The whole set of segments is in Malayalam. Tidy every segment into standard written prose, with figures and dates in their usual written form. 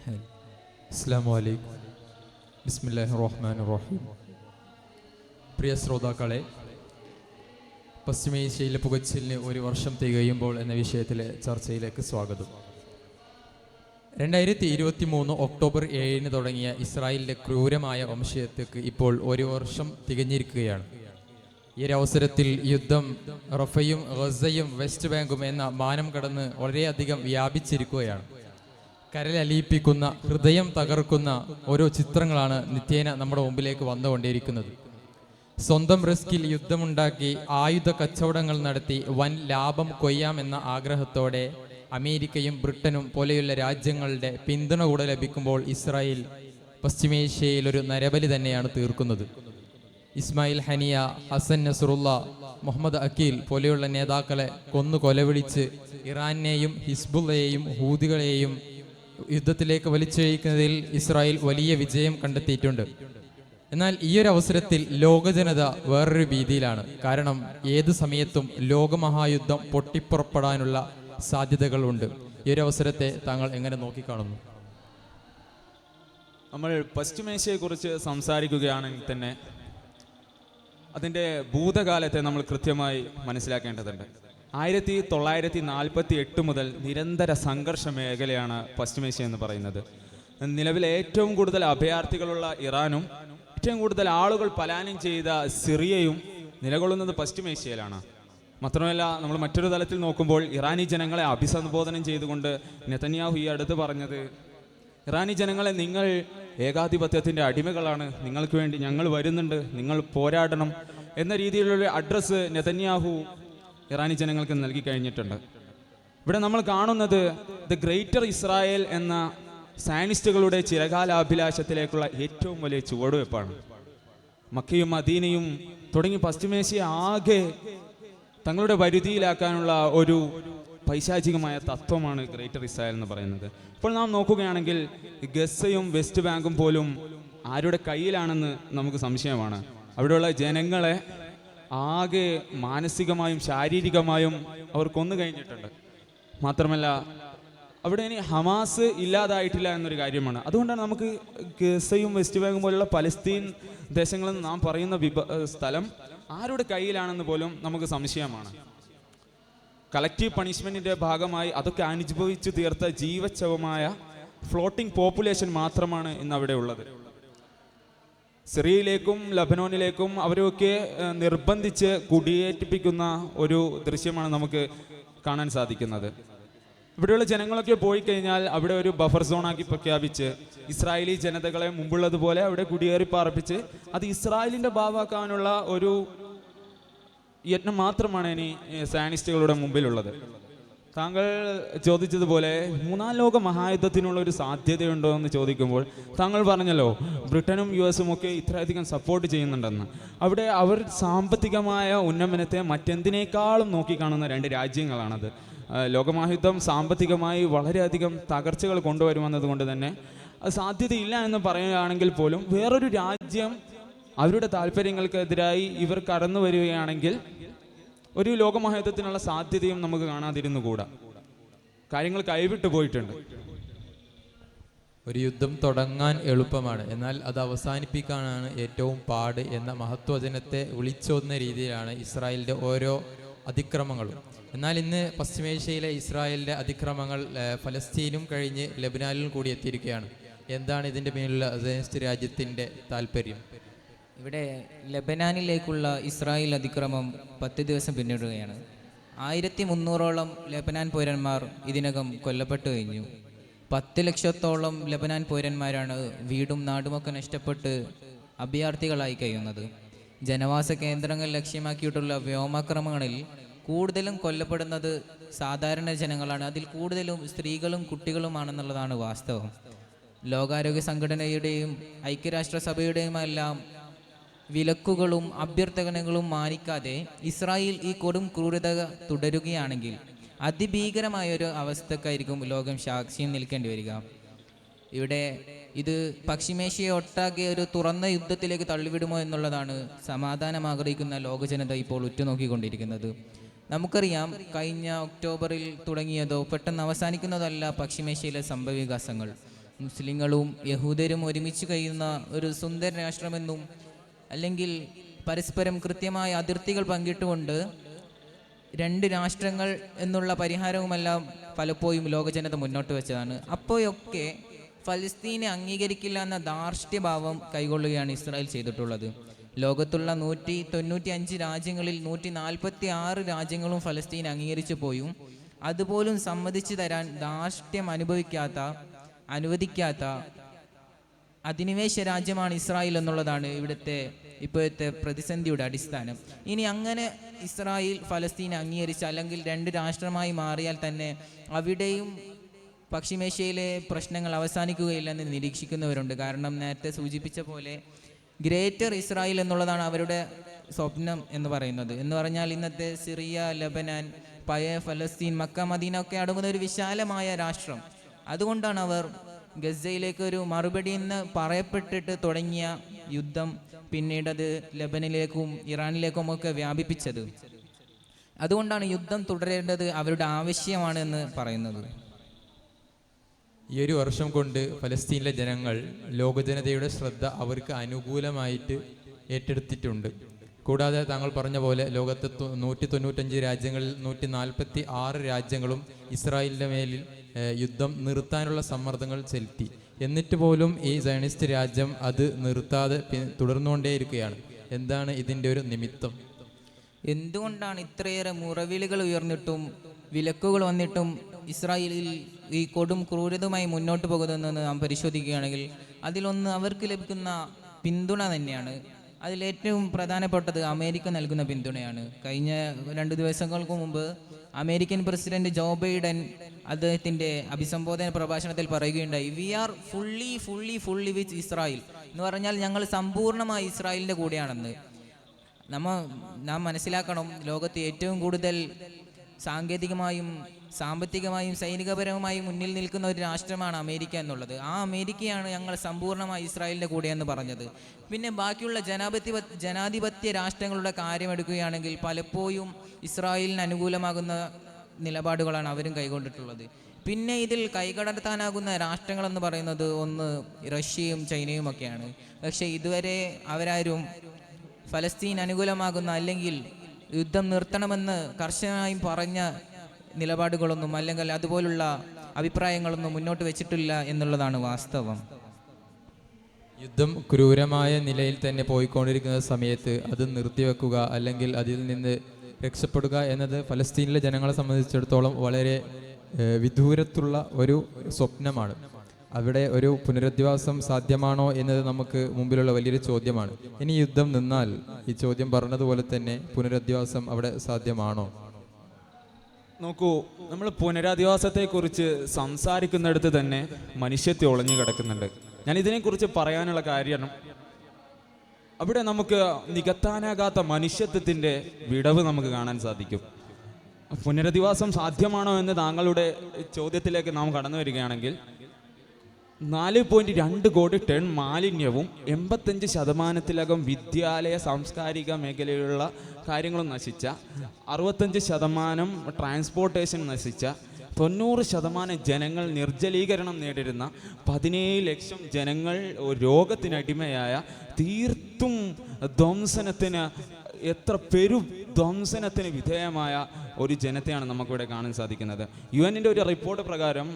അസ്സലാമു അലൈക്കും. ബിസ്മില്ലാഹിർ റഹ്മാനിർ റഹീം. പ്രിയ ശ്രോതാക്കളെ, പശ്ചിമേഷ്യയിലെ പുകച്ചിലിന് ഒരു വർഷം തികയുമ്പോൾ എന്ന വിഷയത്തിലെ ചർച്ചയിലേക്ക് സ്വാഗതം. 2023 ഒക്ടോബർ 7 തുടങ്ങിയ ഇസ്രായേലിൻ്റെ ക്രൂരമായ വംശഹത്യക്ക് ഇപ്പോൾ ഒരു വർഷം തികഞ്ഞിരിക്കുകയാണ്. ഈ ഒരു അവസരത്തിൽ യുദ്ധം റഫയും ഗസയും വെസ്റ്റ് ബാങ്കും എന്ന മാനം കടന്ന് വളരെയധികം വ്യാപിച്ചിരിക്കുകയാണ്. കരലലിയിപ്പിക്കുന്ന, ഹൃദയം തകർക്കുന്ന ഓരോ ചിത്രങ്ങളാണ് നിത്യേന നമ്മുടെ മുമ്പിലേക്ക് വന്നുകൊണ്ടിരിക്കുന്നത്. സ്വന്തം റിസ്കിൽ യുദ്ധമുണ്ടാക്കി ആയുധ കച്ചവടങ്ങൾ നടത്തി വൻ ലാഭം കൊയ്യാമെന്ന ആഗ്രഹത്തോടെ അമേരിക്കയും ബ്രിട്ടനും പോലെയുള്ള രാജ്യങ്ങളുടെ പിന്തുണ കൂടെ ലഭിക്കുമ്പോൾ ഇസ്രായേൽ പശ്ചിമേഷ്യയിൽ ഒരു നരബലി തന്നെയാണ് തീർക്കുന്നത്. ഇസ്മായിൽ ഹനിയ, ഹസൻ നസറുള്ള, മുഹമ്മദ് അക്കീൽ പോലെയുള്ള നേതാക്കളെ കൊലവിളിച്ച് ഇറാനെയും ഹിസ്ബുള്ളയെയും ഹൂതികളെയും യുദ്ധത്തിലേക്ക് വലിച്ചഴിക്കുന്നതിൽ ഇസ്രായേൽ വലിയ വിജയം കണ്ടെത്തിയിട്ടുണ്ട്. എന്നാൽ ഈ ഒരു അവസരത്തിൽ ലോകജനത വേറൊരു ഭീതിയിലാണ്. കാരണം ഏത് സമയത്തും ലോകമഹായുദ്ധം പൊട്ടിപ്പുറപ്പെടാനുള്ള സാധ്യതകളുണ്ട്. ഈ ഒരു അവസരത്തെ താങ്കൾ എങ്ങനെ നോക്കിക്കാണുന്നു? നമ്മൾ പശ്ചിമേഷ്യയെക്കുറിച്ച് സംസാരിക്കുകയാണെങ്കിൽ തന്നെ അതിൻ്റെ ഭൂതകാലത്തെ നമ്മൾ കൃത്യമായി മനസ്സിലാക്കേണ്ടതുണ്ട്. 1948 മുതൽ നിരന്തര സംഘർഷ മേഖലയാണ് പശ്ചിമേഷ്യ എന്ന് പറയുന്നത്. നിലവിലെ ഏറ്റവും കൂടുതൽ അഭയാർത്ഥികളുള്ള ഇറാനും ഏറ്റവും കൂടുതൽ ആളുകൾ പലായനം ചെയ്ത സിറിയയും നിലകൊള്ളുന്നത് പശ്ചിമേഷ്യയിലാണ്. മാത്രമല്ല, നമ്മൾ മറ്റൊരു തലത്തിൽ നോക്കുമ്പോൾ ഇറാനി ജനങ്ങളെ അഭിസംബോധനം ചെയ്തുകൊണ്ട് നെതന്യാഹു ഈ അടുത്ത് പറഞ്ഞത്, ഇറാനി ജനങ്ങളെ, നിങ്ങൾ ഏകാധിപത്യത്തിൻ്റെ അടിമകളാണ്, നിങ്ങൾക്ക് വേണ്ടി ഞങ്ങൾ വരുന്നുണ്ട്, നിങ്ങൾ പോരാടണം എന്ന രീതിയിലുള്ള അഡ്രസ്സ് നെതന്യാഹു ഇറാനി ജനങ്ങൾക്ക് നൽകി കഴിഞ്ഞിട്ടുണ്ട്. ഇവിടെ നമ്മൾ കാണുന്നത് ദ ഗ്രേറ്റർ ഇസ്രായേൽ എന്ന സയനിസ്റ്റുകളുടെ ചിരകാലാഭിലാഷത്തിലേക്കുള്ള ഏറ്റവും വലിയ ചുവടുവെപ്പാണ്. മക്കയും മദീനയും തുടങ്ങി പശ്ചിമേഷ്യ ആകെ തങ്ങളുടെ വരുതിയിലാക്കാനുള്ള ഒരു പൈശാചികമായ തത്വമാണ് ഗ്രേറ്റർ ഇസ്രായേൽ എന്ന് പറയുന്നത്. ഇപ്പോൾ നാം നോക്കുകയാണെങ്കിൽ ഗസയും വെസ്റ്റ് ബാങ്കും പോലും ആരുടെ കയ്യിലാണെന്ന് നമുക്ക് സംശയമാണ്. അവിടെയുള്ള ജനങ്ങളെ ആകെ മാനസികമായും ശാരീരികമായും അവർ കൊന്നു കഴിഞ്ഞിട്ടുണ്ട്. മാത്രമല്ല, അവിടെ ഇനി ഹമാസ് ഇല്ലാതായിട്ടില്ല എന്നൊരു കാര്യമാണ്. അതുകൊണ്ടാണ് നമുക്ക് ഗസയും വെസ്റ്റ് ബാങ്കും പോലുള്ള പലസ്തീൻ ദേശങ്ങളിൽ നാം പറയുന്ന സ്ഥലം ആരുടെ കയ്യിലാണെന്ന് പോലും നമുക്ക് സംശയമാണ്. കളക്റ്റീവ് പണിഷ്മെന്റിന്റെ ഭാഗമായി അതൊക്കെ അനുഭവിച്ചു തീർത്ത ജീവച്ഛവമായ ഫ്ലോട്ടിംഗ് പോപ്പുലേഷൻ മാത്രമാണ് ഇന്ന് അവിടെ ഉള്ളത്. സിറിയയിലേക്കും ലബനോനിലേക്കും അവരൊക്കെ നിർബന്ധിച്ച് കുടിയേറ്റിപ്പിക്കുന്ന ഒരു ദൃശ്യമാണ് നമുക്ക് കാണാൻ സാധിക്കുന്നത്. ഇവിടെയുള്ള ജനങ്ങളൊക്കെ പോയി കഴിഞ്ഞാൽ അവിടെ ഒരു ബഫർ സോണാക്കി പ്രഖ്യാപിച്ച് ഇസ്രായേലി ജനതകളെ മുമ്പുള്ളതുപോലെ അവിടെ കുടിയേറി പാർപ്പിച്ച് അത് ഇസ്രായേലിന്റെ ഭാഗമാക്കാനുള്ള ഒരു യത്നം മാത്രമാണ് ഇനി സയനിസ്റ്റുകളുടെ മുമ്പിലുള്ളത്. താങ്കൾ ചോദിച്ചതുപോലെ മൂന്നാം ലോക മഹായുദ്ധത്തിനുള്ള ഒരു സാധ്യതയുണ്ടോ എന്ന് ചോദിക്കുമ്പോൾ താങ്കൾ പറഞ്ഞല്ലോ ബ്രിട്ടനും US ഒക്കെ ഇത്രയധികം സപ്പോർട്ട് ചെയ്യുന്നുണ്ടെന്ന്. അവിടെ അവർ സാമ്പത്തികമായ ഉന്നമനത്തെ മറ്റെന്തിനേക്കാളും നോക്കിക്കാണുന്ന രണ്ട് രാജ്യങ്ങളാണത്. ലോകമഹായുദ്ധം സാമ്പത്തികമായി വളരെയധികം തകർച്ചകൾ കൊണ്ടുവരുമെന്നത് കൊണ്ട് തന്നെ അത് സാധ്യതയില്ല എന്ന് പറയുകയാണെങ്കിൽ പോലും വേറൊരു രാജ്യം അവരുടെ താല്പര്യങ്ങൾക്കെതിരായി ഇവർ കടന്നു വരികയാണെങ്കിൽ ഒരു ലോകമഹായുദ്ധത്തിനുള്ള സാധ്യതയും നമുക്ക് കാണാതിരുന്നുകൂടാ. കാര്യങ്ങൾ കൈവിട്ടു പോയിട്ടുണ്ട്. ഒരു യുദ്ധം തുടങ്ങാൻ എളുപ്പമാണ്, എന്നാൽ അത് അവസാനിപ്പിക്കാനാണ് ഏറ്റവും പാട് എന്ന മഹത്വചനത്തെ വിളിച്ചോതുന്ന രീതിയിലാണ് ഇസ്രായേലിൻ്റെ ഓരോ അതിക്രമങ്ങളും. എന്നാൽ ഇന്ന് പശ്ചിമേഷ്യയിലെ ഇസ്രായേലിൻ്റെ അതിക്രമങ്ങൾ ഫലസ്തീനും കഴിഞ്ഞ് ലബനാനിലും കൂടി എത്തിയിരിക്കുകയാണ്. എന്താണ് ഇതിൻ്റെ പിന്നിലുള്ള സയനിസ്റ്റ് രാജ്യത്തിൻ്റെ താല്പര്യം? ഇവിടെ ലബനാനിലേക്കുള്ള ഇസ്രായേൽ അതിക്രമം 10 ദിവസം പിന്നിടുകയാണ്. 1300ഓളം ലബനാൻ പൗരന്മാർ ഇതിനകം കൊല്ലപ്പെട്ടു കഴിഞ്ഞു. 10 ലക്ഷത്തോളം ലബനാൻ പൗരന്മാരാണ് വീടും നാടുമൊക്കെ നഷ്ടപ്പെട്ട് അഭയാർത്ഥികളായി കഴിയുന്നത്. ജനവാസ കേന്ദ്രങ്ങൾ ലക്ഷ്യമാക്കിയിട്ടുള്ള വ്യോമാക്രമണങ്ങളിൽ കൂടുതലും കൊല്ലപ്പെടുന്നത് സാധാരണ ജനങ്ങളാണ്. അതിൽ കൂടുതലും സ്ത്രീകളും കുട്ടികളുമാണെന്നുള്ളതാണ് വാസ്തവം. ലോകാരോഗ്യ സംഘടനയുടെയും ഐക്യരാഷ്ട്രസഭയുടെയുമെല്ലാം വിലക്കുകളും അഭ്യർത്ഥനകളും മാനിക്കാതെ ഇസ്രായേൽ ഈ കൊടും ക്രൂരത തുടരുകയാണെങ്കിൽ അതിഭീകരമായൊരു അവസ്ഥക്കായിരിക്കും ലോകം സാക്ഷ്യം നിൽക്കേണ്ടി വരിക. ഇവിടെ ഇത് പശ്ചിമേഷ്യയെ ഒട്ടാകെ ഒരു തുറന്ന യുദ്ധത്തിലേക്ക് തള്ളിവിടുമോ എന്നുള്ളതാണ് സമാധാനം ആഗ്രഹിക്കുന്ന ലോകജനത ഇപ്പോൾ ഉറ്റുനോക്കിക്കൊണ്ടിരിക്കുന്നത്. നമുക്കറിയാം, കഴിഞ്ഞ ഒക്ടോബറിൽ തുടങ്ങിയതോ പെട്ടെന്ന് അവസാനിക്കുന്നതല്ല പശ്ചിമേഷ്യയിലെ സംഭവവികാസങ്ങൾ. മുസ്ലിങ്ങളും യഹൂദരും ഒരുമിച്ച് കഴിയുന്ന ഒരു സുന്ദര രാഷ്ട്രമെന്നും, അല്ലെങ്കിൽ പരസ്പരം കൃത്യമായ അതിർത്തികൾ പങ്കിട്ടുകൊണ്ട് രണ്ട് രാഷ്ട്രങ്ങൾ എന്നുള്ള പരിഹാരവുമെല്ലാം പലപ്പോഴും ലോകജനത മുന്നോട്ട് വെച്ചതാണ്. അപ്പോഴൊക്കെ ഫലസ്തീനെ അംഗീകരിക്കില്ല എന്ന ധാർഷ്ട്യഭാവം കൈകൊള്ളുകയാണ് ഇസ്രായേൽ ചെയ്തിട്ടുള്ളത്. ലോകത്തുള്ള 195 രാജ്യങ്ങളിൽ 146 രാജ്യങ്ങളും ഫലസ്തീൻ അംഗീകരിച്ചു പോയും അതുപോലും സമ്മതിച്ചു തരാൻ ധാർഷ്ട്യം അനുവദിക്കാത്ത അധിനിവേശ രാജ്യമാണ് ഇസ്രായേൽ എന്നുള്ളതാണ് ഇപ്പോഴത്തെ പ്രതിസന്ധിയുടെ അടിസ്ഥാനം. ഇനി അങ്ങനെ ഇസ്രായേൽ ഫലസ്തീനെ അംഗീകരിച്ച അല്ലെങ്കിൽ രണ്ട് രാഷ്ട്രമായി മാറിയാൽ തന്നെ അവിടെയും പശ്ചിമേഷ്യയിലെ പ്രശ്നങ്ങൾ അവസാനിക്കുകയില്ലെന്ന് നിരീക്ഷിക്കുന്നവരുണ്ട്. കാരണം നേരത്തെ സൂചിപ്പിച്ച പോലെ ഗ്രേറ്റർ ഇസ്രായേൽ എന്നുള്ളതാണ് അവരുടെ സ്വപ്നം എന്ന് പറയുന്നത്. എന്ന് പറഞ്ഞാൽ ഇന്നത്തെ സിറിയ, ലബനാൻ, പഴയ ഫലസ്തീൻ, മക്ക, മദീന ഒക്കെ അടങ്ങുന്ന ഒരു വിശാലമായ രാഷ്ട്രം. അതുകൊണ്ടാണ് അവർ ഗസയിലേക്ക് ഒരു മറുപടി എന്ന് പറയപ്പെട്ടിട്ട് തുടങ്ങിയ യുദ്ധം പിന്നീടത് ലബനിലേക്കും ഇറാനിലേക്കും ഒക്കെ വ്യാപിപ്പിച്ചത്. അതുകൊണ്ടാണ് യുദ്ധം തുടരേണ്ടത് അവരുടെ ആവശ്യമാണ് എന്ന് പറയുന്നത്. ഈ ഒരു വർഷം കൊണ്ട് ഫലസ്തീനിലെ ജനങ്ങൾ ലോകജനതയുടെ ശ്രദ്ധ അവർക്ക് അനുകൂലമായിട്ട് ഏറ്റെടുത്തിട്ടുണ്ട്. കൂടാതെ താങ്കൾ പറഞ്ഞ പോലെ ലോകത്തെ 195 രാജ്യങ്ങളിൽ 146 രാജ്യങ്ങളും ഇസ്രായേലിൻ്റെ മേലിൽ യുദ്ധം നിർത്താനുള്ള സമ്മർദ്ദങ്ങൾ ചെലുത്തി. എന്നിട്ട് പോലും ഈ സയനിസ്റ്റ് രാജ്യം അത് നിർത്താതെ തുടർന്നുകൊണ്ടേയിരിക്കുകയാണ്. എന്താണ് ഇതിൻ്റെ ഒരു നിമിത്തം? എന്തുകൊണ്ടാണ് ഇത്രയേറെ മുറവിളികൾ ഉയർന്നിട്ടും വിലക്കുകൾ വന്നിട്ടും ഇസ്രായേലിൽ ഈ കൊടും ക്രൂരതയുമായി മുന്നോട്ട് പോകുന്നതെന്ന് നാം പരിശോധിക്കുകയാണെങ്കിൽ അതിലൊന്ന് അവർക്ക് ലഭിക്കുന്ന പിന്തുണ തന്നെയാണ്. അതിലേറ്റവും പ്രധാനപ്പെട്ടത് അമേരിക്ക നൽകുന്ന പിന്തുണയാണ്. കഴിഞ്ഞ 2 ദിവസങ്ങൾക്ക് മുമ്പ് അമേരിക്കൻ പ്രസിഡന്റ് ജോ ബൈഡൻ അദ്ദേഹത്തിൻ്റെ അഭിസംബോധന പ്രഭാഷണത്തിൽ പറയുകയുണ്ടായി, we are fully with Israel എന്ന് പറഞ്ഞാൽ ഞങ്ങൾ സമ്പൂർണ്ണമായി ഇസ്രായേലിൻ്റെ കൂടെയാണെന്ന്. നാം മനസ്സിലാക്കണം, ലോകത്ത് ഏറ്റവും കൂടുതൽ സാങ്കേതികമായും സാമ്പത്തികമായും സൈനികപരമായും മുന്നിൽ നിൽക്കുന്ന ഒരു രാഷ്ട്രമാണ് അമേരിക്ക എന്നുള്ളത്. ആ അമേരിക്കയാണ് ഞങ്ങൾ സമ്പൂർണ്ണമായി ഇസ്രായേലിൻ്റെ കൂടെയെന്ന് പറഞ്ഞത്. പിന്നെ ബാക്കിയുള്ള ജനാധിപത്യ രാഷ്ട്രങ്ങളുടെ കാര്യമെടുക്കുകയാണെങ്കിൽ പലപ്പോഴും ഇസ്രായേലിന് അനുകൂലമാകുന്ന നിലപാടുകളാണ് അവരും കൈക്കൊണ്ടിട്ടുള്ളത്. പിന്നെ ഇതിൽ കൈകടത്താനാകുന്ന രാഷ്ട്രങ്ങളെന്ന് പറയുന്നത് ഒന്ന് റഷ്യയും ചൈനയും ഒക്കെയാണ്. പക്ഷേ ഇതുവരെ അവരാരും ഫലസ്തീൻ അനുകൂലമാകുന്ന അല്ലെങ്കിൽ യുദ്ധം നിർത്തണമെന്ന് കർശനമായും പറഞ്ഞ നിലപാടുകളൊന്നും അല്ലെങ്കിൽ അതുപോലുള്ള അഭിപ്രായങ്ങളൊന്നും മുന്നോട്ട് വെച്ചിട്ടില്ല എന്നുള്ളതാണ് വാസ്തവം. യുദ്ധം ക്രൂരമായ നിലയിൽ തന്നെ പോയിക്കൊണ്ടിരിക്കുന്ന സമയത്ത് അത് നിർത്തിവെക്കുക അല്ലെങ്കിൽ അതിൽ നിന്ന് രക്ഷപ്പെടുക എന്നത് ഫലസ്തീനിലെ ജനങ്ങളെ സംബന്ധിച്ചിടത്തോളം വളരെ വിദൂരത്തുള്ള ഒരു സ്വപ്നമാണ്. അവിടെ ഒരു പുനരധിവാസം സാധ്യമാണോ എന്നത് നമുക്ക് മുമ്പിലുള്ള വലിയൊരു ചോദ്യമാണ്. ഇനി യുദ്ധം നിന്നാൽ ഈ ചോദ്യം പറഞ്ഞതുപോലെ തന്നെ പുനരധിവാസം അവിടെ സാധ്യമാണോ? നോക്കൂ, നമ്മൾ പുനരധിവാസത്തെക്കുറിച്ച് സംസാരിക്കുന്നിടത്ത് തന്നെ മനുഷ്യത്വം ഒളിഞ്ഞു കിടക്കുന്നുണ്ട്. ഞാൻ ഇതിനെക്കുറിച്ച് പറയാനുള്ള കാര്യം, അവിടെ നമുക്ക് നികത്താനാകാത്ത മനുഷ്യത്വത്തിൻ്റെ വിടവ് നമുക്ക് കാണാൻ സാധിക്കും. പുനരധിവാസം സാധ്യമാണോ എന്ന് താങ്കളുടെ ചോദ്യത്തിലേക്ക് നാം കടന്നു വരികയാണെങ്കിൽ 4.2 കോടി ടൺ മാലിന്യവും 85% വിദ്യാലയ സാംസ്കാരിക മേഖലയിലുള്ള കാര്യങ്ങളും നശിച്ച, 65% ട്രാൻസ്പോർട്ടേഷൻ നശിച്ച, 90% ജനങ്ങൾ നിർജ്ജലീകരണം നേരിടുന്ന, 17 ലക്ഷം ജനങ്ങൾ രോഗത്തിനടിമയായ, തീർത്തും ധ്വംസനത്തിന് ധ്വംസനത്തിന് വിധേയമായ ഒരു ജനത്തെയാണ് നമുക്കിവിടെ കാണാൻ സാധിക്കുന്നത്. UN-ൻ്റെ ഒരു റിപ്പോർട്ട് പ്രകാരം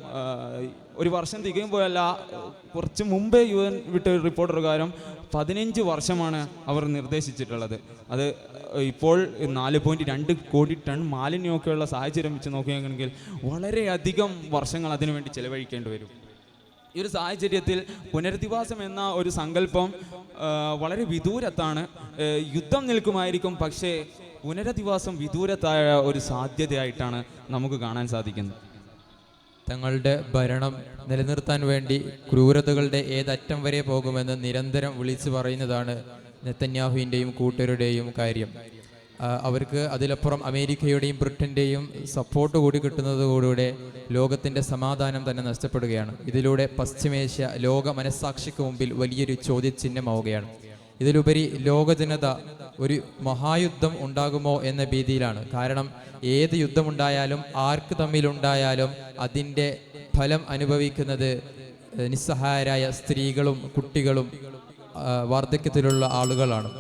ഒരു വർഷം തികയുമ്പോഴല്ല, കുറച്ച് മുമ്പേ UN വിട്ട ഒരു റിപ്പോർട്ട് പ്രകാരം 15 വർഷമാണ് അവർ നിർദ്ദേശിച്ചിട്ടുള്ളത്. അത് ഇപ്പോൾ 4.2 കോടി ടൺ മാലിന്യമൊക്കെയുള്ള സാഹചര്യം വെച്ച് നോക്കുകയാണെങ്കിൽ വളരെയധികം വർഷങ്ങൾ അതിനുവേണ്ടി ചെലവഴിക്കേണ്ടി വരും. ഈ ഒരു സാഹചര്യത്തിൽ പുനരധിവാസം എന്ന ഒരു സങ്കല്പം വളരെ വിദൂരത്താണ്. യുദ്ധം നിൽക്കുമായിരിക്കും, പക്ഷേ പുനരധിവാസം വിദൂരത്തായ ഒരു സാധ്യതയായിട്ടാണ് നമുക്ക് കാണാൻ സാധിക്കുന്നത്. തങ്ങളുടെ ഭരണം നിലനിർത്താൻ വേണ്ടി ക്രൂരതകളുടെ ഏതറ്റം വരെ പോകുമെന്ന് നിരന്തരം വിളിച്ചു പറയുന്നതാണ് നെതന്യാഹുവിൻ്റെയും കൂട്ടരുടെയും കാര്യം. അവർക്ക് അതിലപ്പുറം അമേരിക്കയുടെയും ബ്രിട്ടൻ്റെയും സപ്പോർട്ട് കൂടി കിട്ടുന്നതോടുകൂടെ ലോകത്തിൻ്റെ സമാധാനം തന്നെ നഷ്ടപ്പെടുകയാണ്. ഇതിലൂടെ പശ്ചിമേഷ്യ ലോക മനസ്സാക്ഷിക്ക് മുമ്പിൽ വലിയൊരു ചോദ്യചിഹ്നമാവുകയാണ്. ഇതിലുപരി ലോകജനത ഒരു മഹായുദ്ധം ഉണ്ടാകുമോ എന്ന ഭീതിയിലാണ്. കാരണം ഏത് യുദ്ധമുണ്ടായാലും ആർക്ക് തമ്മിലുണ്ടായാലും അതിൻ്റെ ഫലം അനുഭവിക്കുന്നത് നിസ്സഹായരായ സ്ത്രീകളും കുട്ടികളും വാർദ്ധക്യത്തിലുള്ള ആളുകളാണ്.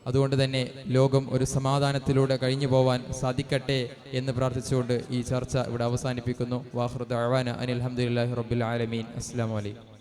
അതുകൊണ്ട് തന്നെ ലോകം ഒരു സമാധാനത്തിലൂടെ കഴിഞ്ഞു പോവാൻ സാധിക്കട്ടെ എന്ന് പ്രാർത്ഥിച്ചുകൊണ്ട് ഈ ചർച്ച ഇവിടെ അവസാനിപ്പിക്കുന്നു. വാഖിറു ദഅവാന അനിൽ ഹംദുലില്ലാഹി റബ്ബിൽ ആലമീൻ. അസ്സലാമു അലൈക്കും.